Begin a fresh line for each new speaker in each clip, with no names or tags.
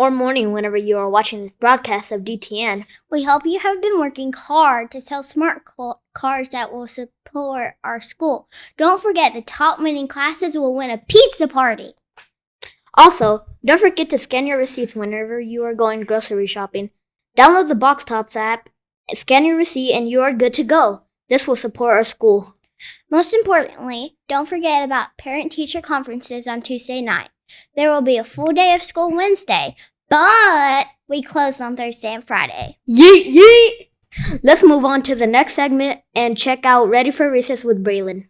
or morning whenever you are watching this broadcast of DTN.
We hope you have been working hard to sell smart cars that will support our school. Don't forget, the top winning classes will win a pizza party.
Also, don't forget to scan your receipts whenever you are going grocery shopping. Download the Box Tops app, scan your receipt, and you are good to go. This will support our school.
Most importantly, don't forget about parent-teacher conferences on Tuesday night. There will be a full day of school Wednesday, but we close on Thursday and Friday.
Yeet, yeet! Let's move on to the next segment and check out Ready for Recess with Braylon.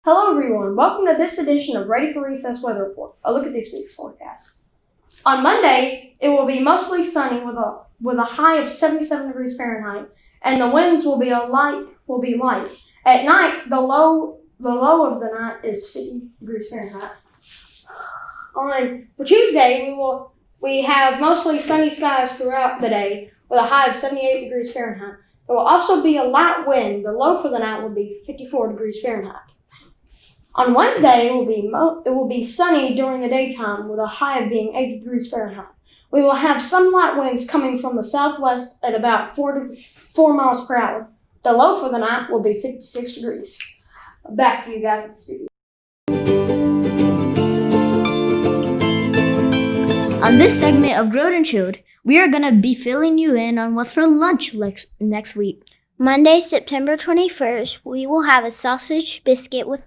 Hello everyone, welcome to this edition of Ready for Recess Weather Report. A look at this week's forecast. On Monday, it will be mostly sunny with a high of 77 degrees Fahrenheit, and the winds will be light. At night, the low of the night is 50 degrees Fahrenheit. For Tuesday, we have mostly sunny skies throughout the day with a high of 78 degrees Fahrenheit. There will also be a light wind. The low for the night will be 54 degrees Fahrenheit. On Wednesday, it will be sunny during the daytime with a high of being 80 degrees Fahrenheit. We will have some light winds coming from the southwest at about 4 miles per hour. The low for the night will be 56 degrees. Back to you guys at the studio.
On this segment of Grilled and Chilled, we are going to be filling you in on what's for lunch next week.
Monday, September 21st, we will have a sausage biscuit with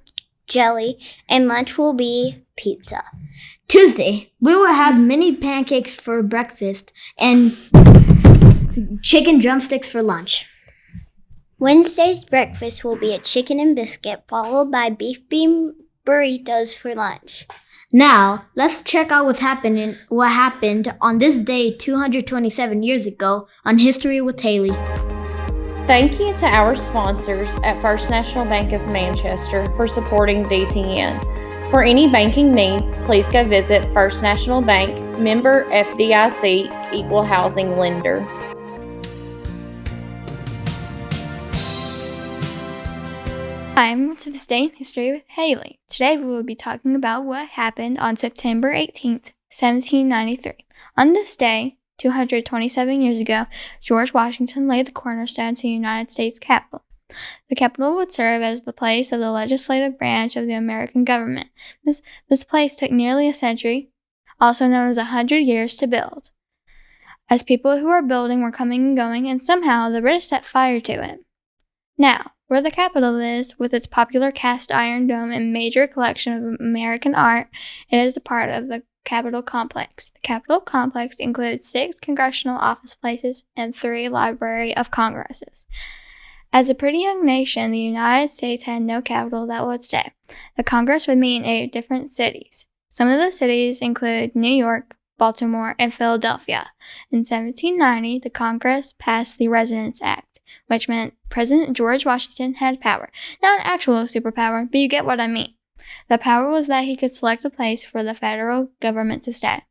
jelly, and lunch will be pizza.
Tuesday, we will have mini pancakes for breakfast and chicken drumsticks for lunch.
Wednesday's breakfast will be a chicken and biscuit, followed by beef bean burritos for lunch.
Now, let's check out what happened on this day 227 years ago on History with Haley.
Thank you to our sponsors at First National Bank of Manchester for supporting DTN. For any banking needs, please go visit First National Bank, member FDIC, equal housing lender.
Welcome to This Day in History with Haley. Today we will be talking about what happened on September 18th, 1793. On this day, 227 years ago, George Washington laid the cornerstone to the United States Capitol. The Capitol would serve as the place of the legislative branch of the American government. This place took nearly a century, also known as 100 years, to build, as people who were building were coming and going, and somehow the British set fire to it. Now, where the Capitol is, with its popular cast iron dome and major collection of American art, it is a part of the Capitol Complex. The Capitol Complex includes 6 congressional office places and 3 Library of Congresses. As a pretty young nation, the United States had no capital that would stay. The Congress would meet in 8 different cities. Some of the cities include New York, Baltimore, and Philadelphia. In 1790, the Congress passed the Residence Act, which meant President George Washington had power. Not an actual superpower, but you get what I mean. The power was that he could select a place for the federal government to stay.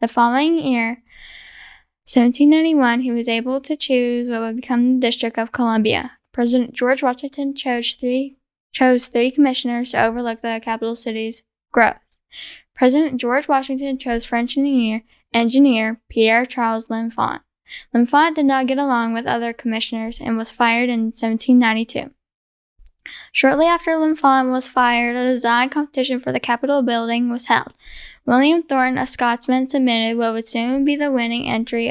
The following year, 1791, he was able to choose what would become the District of Columbia. President George Washington chose three commissioners to overlook the capital city's growth. President George Washington chose French engineer Pierre Charles L'Enfant. L'Enfant did not get along with other commissioners and was fired in 1792. Shortly after L'Enfant was fired, a design competition for the Capitol building was held. William Thornton, a Scotsman, submitted what would soon be the winning entry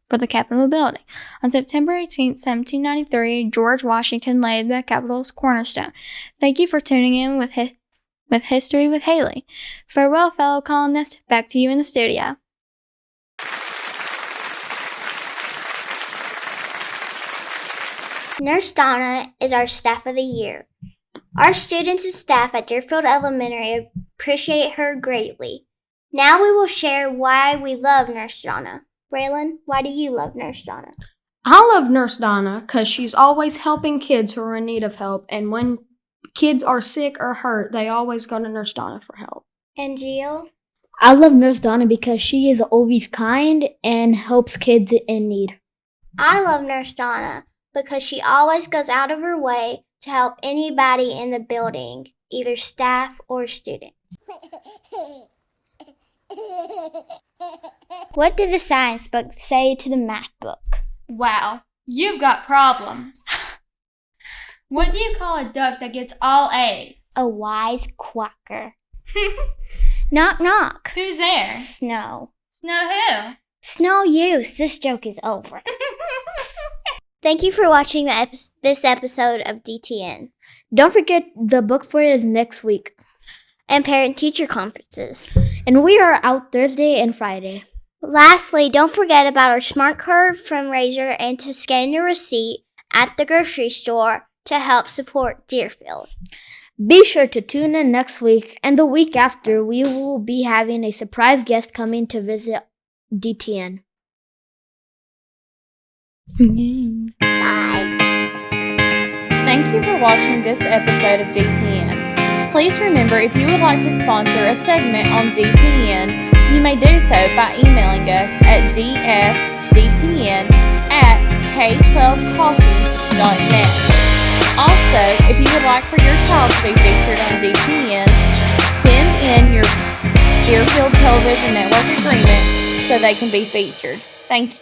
for the Capitol building. On September 18, 1793, George Washington laid the Capitol's cornerstone. Thank you for tuning in with History with Haley. Farewell, fellow colonists. Back to you in the studio.
Nurse Donna is our Staff of the Year. Our students and staff at Deerfield Elementary appreciate her greatly. Now we will share why we love Nurse Donna. Braylon, why do you love Nurse Donna?
I love Nurse Donna because she's always helping kids who are in need of help, and when kids are sick or hurt, they always go to Nurse Donna for help.
And Gio?
I love Nurse Donna because she is always kind and helps kids in need.
I love Nurse Donna because she always goes out of her way to help anybody in the building, either staff or students. What did the science book say to the math book?
Wow, you've got problems. What do you call a duck that gets all A's?
A wise quacker. Knock, knock.
Who's there?
Snow.
Snow who?
Snow use. This joke is over. Thank you for watching this episode of DTN
Don't forget the book fair is next week.
and parent-teacher conferences.
And we are out Thursday and Friday.
Lastly, don't forget about our Smart Card fundraiser and to scan your receipt at the grocery store to help support Deerfield.
Be sure to tune in next week, and the week after, we will be having a surprise guest coming to visit DTN.
Bye.
Thank you for watching this episode of DTN. Please remember, if you would like to sponsor a segment on DTN, you may do so by emailing us at dfdtn@k12coffee.net. Also, if you would like for your child to be featured on DTN, send in your Deerfield Television Network agreement so they can be featured. Thank you.